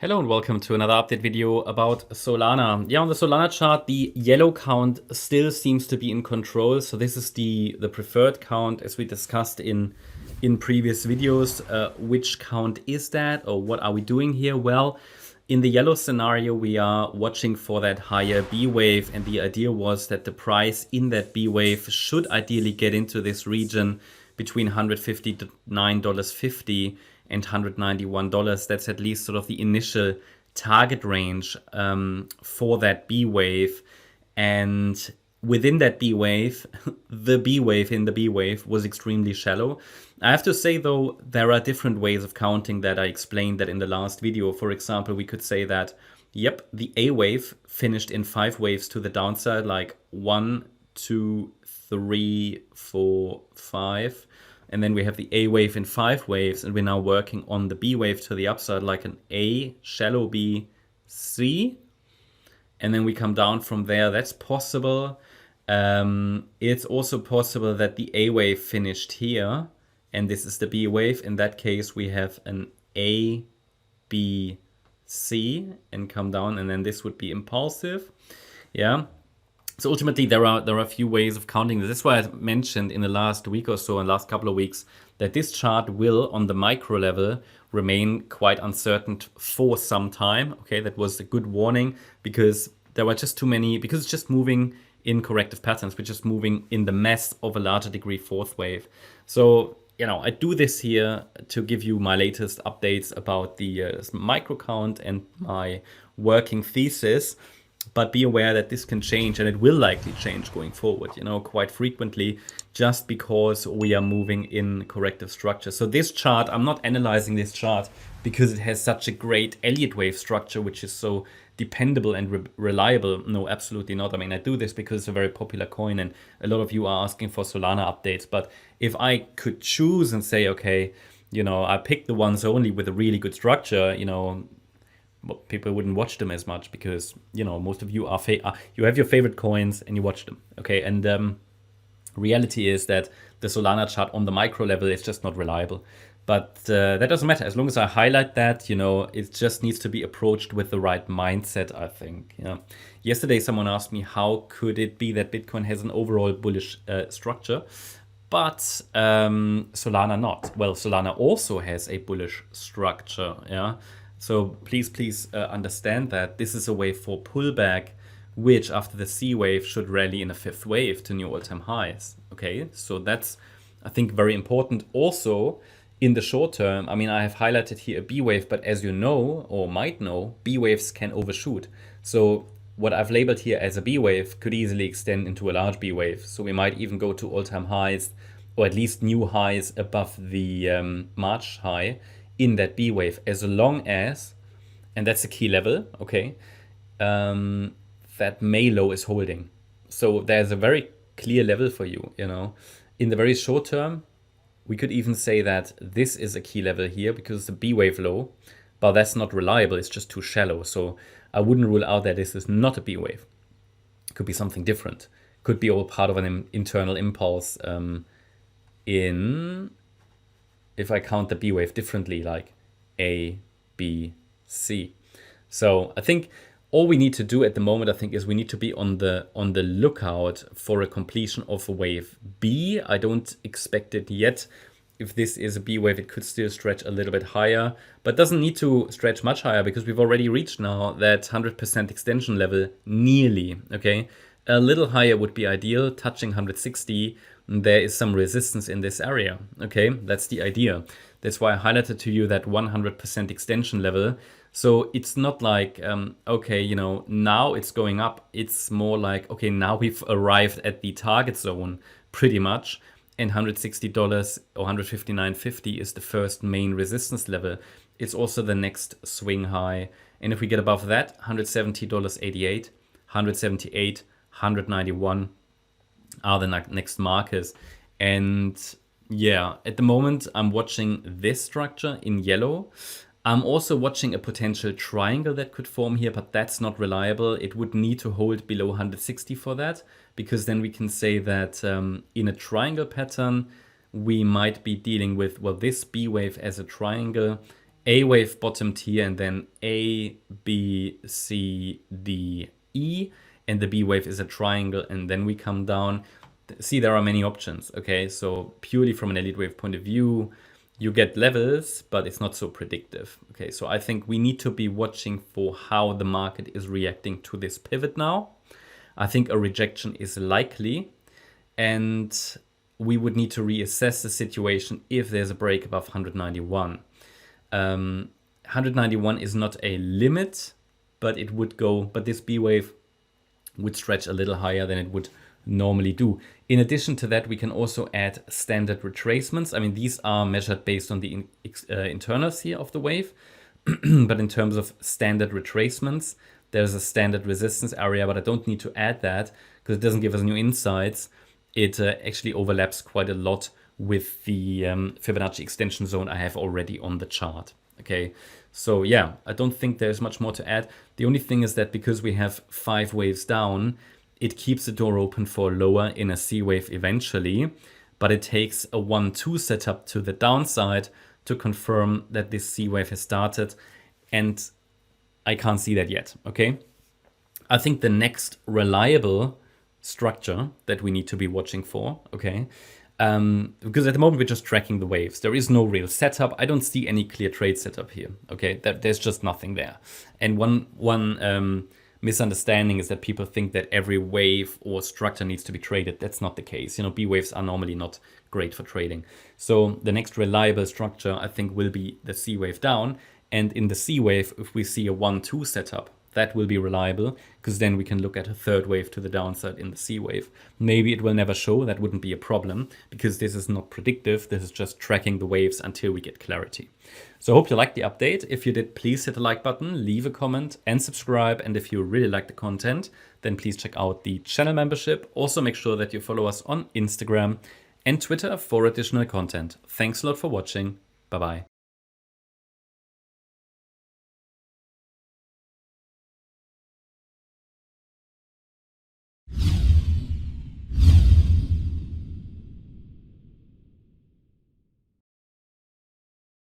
Hello and welcome to another update video about Solana. Yeah, on the Solana chart, the yellow count still seems to be in control. So this is the preferred count as we discussed in previous videos. Which count is that, or what are we doing here? Well, in the yellow scenario, we are watching for that higher B wave. And the idea was that the price in that B wave should ideally get into this region between $159.50 and $191. That's at least sort of the initial target range for that B wave. And within that B wave, the B wave in the B wave was extremely shallow. I have to say, though, there are different ways of counting that. I explained that in the last video. For example, we could say that, yep, the A wave finished in 5 waves to the downside, like 1, 2, 3, 4, 5. And then we have the A wave in 5 waves, and we're now working on the B wave to the upside, like an A, shallow B, C. And then we come down from there. That's possible. It's also possible that the A wave finished here, and this is the B wave. In that case, we have an A, B, C, and come down, and then this would be impulsive. Yeah. So ultimately, there are a few ways of counting this. That's why I mentioned in the last week or so, and last couple of weeks, that this chart will, on the micro level, remain quite uncertain for some time. Okay, that was a good warning because there were just too many, because it's just moving in corrective patterns. We're just moving in the mess of a larger degree fourth wave. So, you know, I do this here to give you my latest updates about the micro count and my working thesis. But be aware that this can change, and it will likely change going forward, you know, quite frequently, just because we are moving in corrective structure. So this chart, I'm not analyzing this chart because it has such a great Elliott wave structure, which is so dependable and reliable. No, absolutely not. I mean, I do this because it's a very popular coin, and a lot of you are asking for Solana updates. But if I could choose and say, okay, you know, I pick the ones only with a really good structure, you know, people wouldn't watch them as much because, you know, most of you are you have your favorite coins and you watch them. Okay, and reality is that the Solana chart on the micro level is just not reliable. But that doesn't matter. As long as I highlight that, you know, it just needs to be approached with the right mindset, I think. You know, yesterday someone asked me how could it be that Bitcoin has an overall bullish structure, but Solana not. Well, Solana also has a bullish structure. Yeah. So please understand that this is a wave for pullback, which after the C wave should rally in a 5th wave to new all-time highs. Okay, so that's, I think, very important. Also, in the short term, I mean, I have highlighted here a B wave, but as you know, or might know, B waves can overshoot. So what I've labeled here as a B wave could easily extend into a large B wave. So we might even go to all-time highs, or at least new highs above the March high in that B wave, as long as, and that's a key level, okay, that May low is holding. So there's a very clear level for you, you know. In the very short term, we could even say that this is a key level here because it's a B wave low, but that's not reliable, it's just too shallow. So I wouldn't rule out that this is not a B wave. It could be something different. Could be all part of an internal impulse if I count the B wave differently, like A, B, C. So I think all we need to do at the moment, I think, is we need to be on the lookout for a completion of a wave B. I don't expect it yet. If this is a B wave, it could still stretch a little bit higher, but doesn't need to stretch much higher because we've already reached now that 100% extension level nearly, okay? A little higher would be ideal, touching 160. There is some resistance in this area, okay? That's the idea. That's why I highlighted to you that 100% extension level. So it's not like, okay, you know, now it's going up. It's more like, okay, now we've arrived at the target zone pretty much. And $160 or $159.50 is the first main resistance level. It's also the next swing high. And if we get above that, $170.88, 178, 191 are the next markers. And yeah, at the moment, I'm watching this structure in yellow. I'm also watching a potential triangle that could form here, but that's not reliable. It would need to hold below 160 for that, because then we can say that in a triangle pattern, we might be dealing with, well, this B wave as a triangle A wave bottomed here, and then A, B, C, D, E, and the B wave is a triangle, and then we come down. See, there are many options, okay? So purely from an Elliott wave point of view, you get levels, but it's not so predictive, okay? So I think we need to be watching for how the market is reacting to this pivot now. I think a rejection is likely, and we would need to reassess the situation if there's a break above 191. 191 is not a limit, but it would go, but this B wave would stretch a little higher than it would normally do. In addition to that, we can also add standard retracements. I mean, these are measured based on the internals here of the wave, but in terms of standard retracements, there's a standard resistance area, but I don't need to add that because it doesn't give us new insights. It actually overlaps quite a lot with the Fibonacci extension zone I have already on the chart. Okay, so yeah, I don't think there's much more to add. The only thing is that because we have 5 waves down, it keeps the door open for lower in a C wave eventually, but it takes a 1-2 setup to the downside to confirm that this C wave has started, and I can't see that yet, okay? I think the next reliable structure that we need to be watching for, okay? Because at the moment we're just tracking the waves. There is no real setup. I don't see any clear trade setup here, okay? There's just nothing there. And one misunderstanding is that people think that every wave or structure needs to be traded. That's not the case. You know, B waves are normally not great for trading. So the next reliable structure, I think, will be the C wave down. And in the C wave, if we see a 1-2 setup, that will be reliable, because then we can look at a third wave to the downside in the C wave. Maybe it will never show. That wouldn't be a problem, because this is not predictive. This is just tracking the waves until we get clarity. So I hope you liked the update. If you did, please hit the like button, leave a comment and subscribe. And if you really like the content, then please check out the channel membership. Also make sure that you follow us on Instagram and Twitter for additional content. Thanks a lot for watching. Bye-bye.